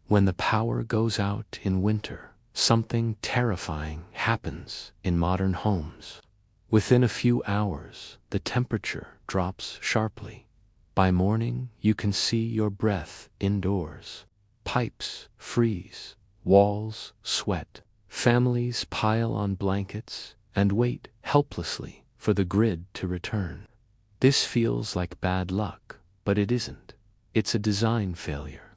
When the power goes out in winter, something terrifying happens in modern homes. Within a few hours, the temperature drops sharply. By morning, you can see your breath indoors. Pipes freeze, walls sweat, families pile on blankets and wait helplessly for the grid to return. This feels like bad luck, but it isn't. It's a design failure.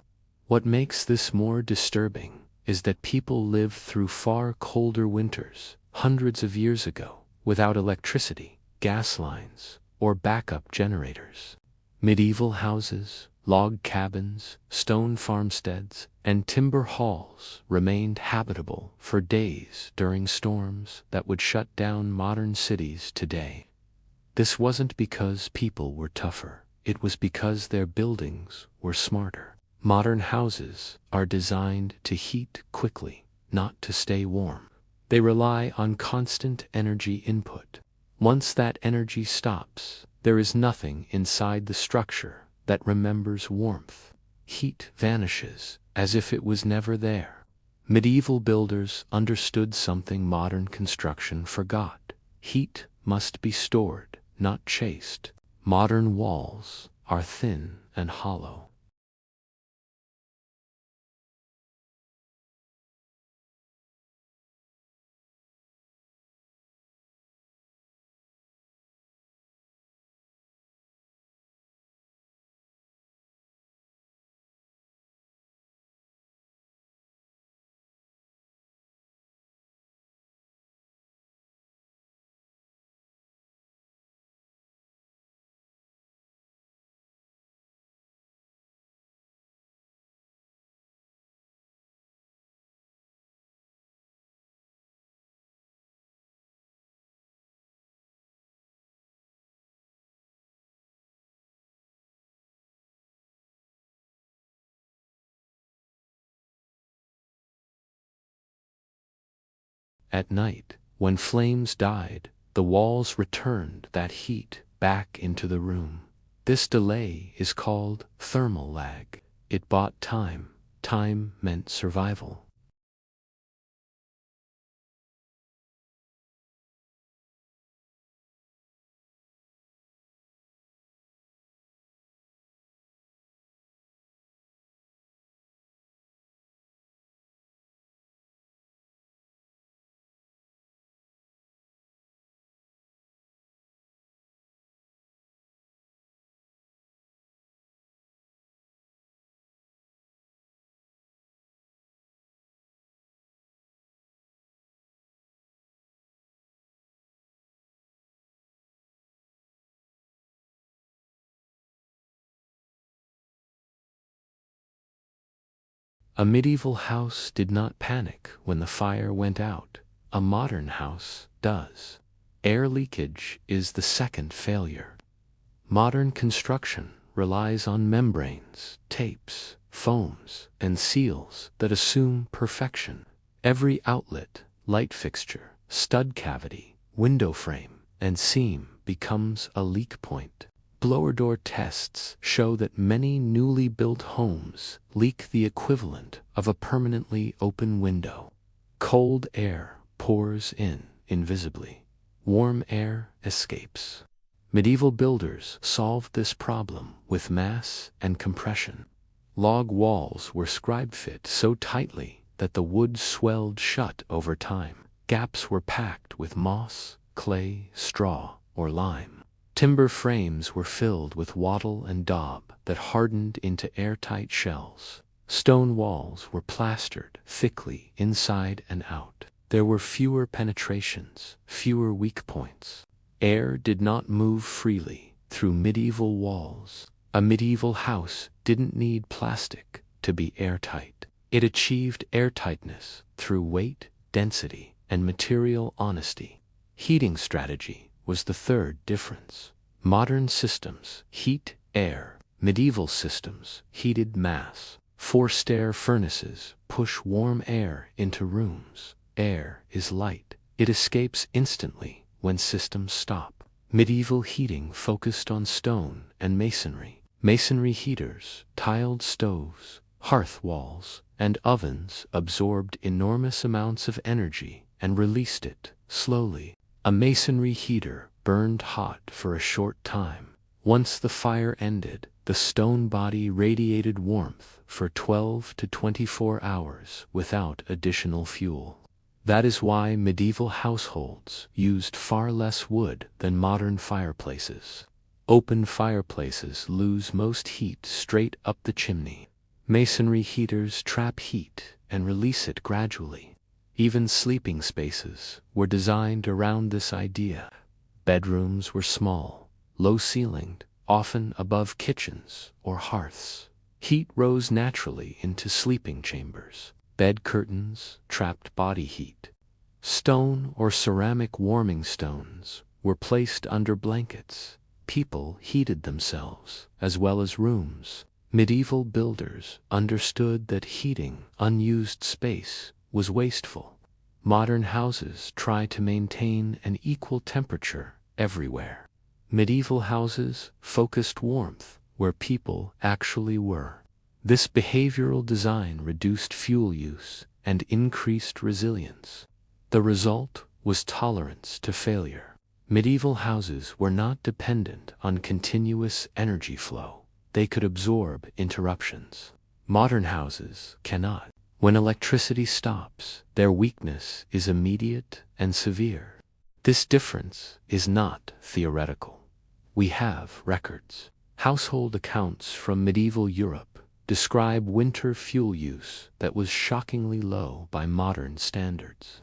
What makes this more disturbing is that people lived through far colder winters hundreds of years ago without electricity, gas lines, or backup generators. Medieval houses, log cabins, stone farmsteads, and timber halls remained habitable for days during storms that would shut down modern cities today. This wasn't because people were tougher, it was because their buildings were smarter. Modern houses are designed to heat quickly, not to stay warm. They rely on constant energy input. Once that energy stops, there is nothing inside the structure that remembers warmth. Heat vanishes as if it was never there. Medieval builders understood something modern construction forgot. Heat must be stored, not chased. Modern walls are thin and hollow. At night, when flames died, the walls returned that heat back into the room. This delay is called thermal lag. It bought time. Time meant survival. A medieval house did not panic when the fire went out. A modern house does. Air leakage is the second failure. Modern construction relies on membranes, tapes, foams, and seals that assume perfection. Every outlet, light fixture, stud cavity, window frame, and seam becomes a leak point. Blower door tests show that many newly built homes leak the equivalent of a permanently open window. Cold air pours in invisibly. Warm air escapes. Medieval builders solved this problem with mass and compression. Log walls were scribe-fit so tightly that the wood swelled shut over time. Gaps were packed with moss, clay, straw, or lime. Timber frames were filled with wattle and daub that hardened into airtight shells. Stone walls were plastered thickly inside and out. There were fewer penetrations, fewer weak points. Air did not move freely through medieval walls. A medieval house didn't need plastic to be airtight. It achieved airtightness through weight, density, and material honesty. Heating strategy was the third difference. Modern systems heat air. Medieval systems heated mass. Forced air furnaces push warm air into rooms. Air is light. It escapes instantly when systems stop. Medieval heating focused on stone and masonry. Masonry heaters, tiled stoves, Hearth walls and ovens absorbed enormous amounts of energy and released it slowly. A masonry heater burned hot for a short time. Once the fire ended, the stone body radiated warmth for 12 to 24 hours without additional fuel. That is why medieval households used far less wood than modern fireplaces. Open fireplaces lose most heat straight up the chimney. Masonry heaters trap heat and release it gradually. Even sleeping spaces were designed around this idea. Bedrooms were small, low-ceilinged, often above kitchens or hearths. Heat rose naturally into sleeping chambers. Bed curtains trapped body heat. Stone or ceramic warming stones were placed under blankets. People heated themselves as well as rooms. Medieval builders understood that heating unused space was wasteful. Modern houses try to maintain an equal temperature everywhere. Medieval houses focused warmth where people actually were. This behavioral design reduced fuel use and increased resilience. The result was tolerance to failure. Medieval houses were not dependent on continuous energy flow. They could absorb interruptions. Modern houses cannot. When electricity stops, their weakness is immediate and severe. This difference is not theoretical. We have records. Household accounts from medieval Europe describe winter fuel use that was shockingly low by modern standards.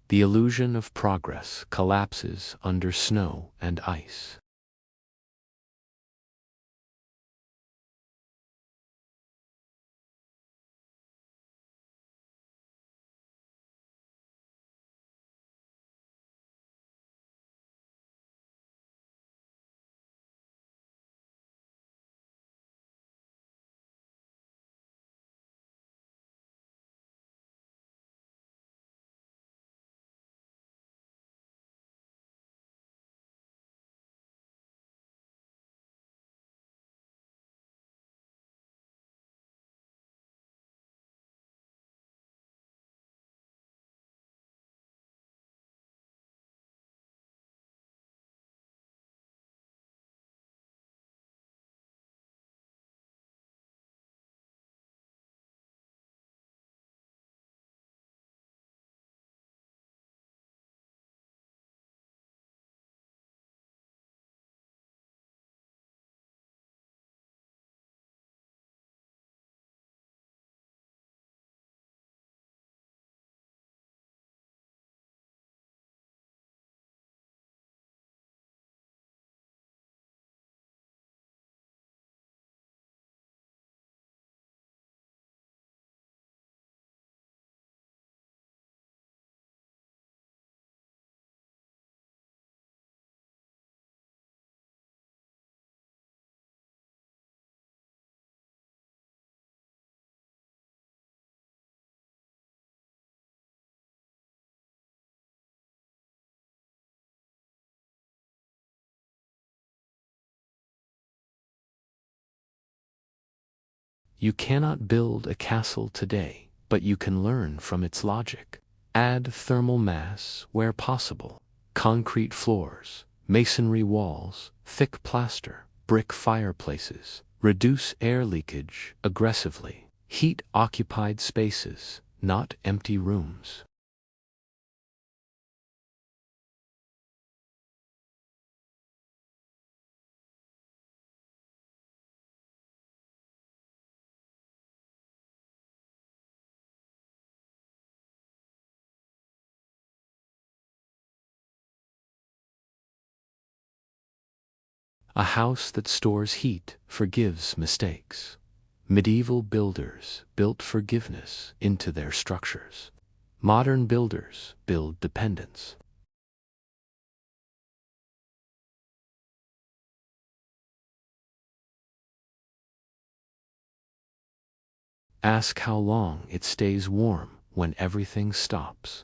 The illusion of progress collapses under snow and ice. You cannot build a castle today, but you can learn from its logic. Add thermal mass where possible. Concrete floors, masonry walls, thick plaster, brick fireplaces. Reduce air leakage aggressively. Heat occupied spaces, not empty rooms. A house that stores heat forgives mistakes. Medieval builders built forgiveness into their structures. Modern builders build dependence. Ask how long it stays warm when everything stops.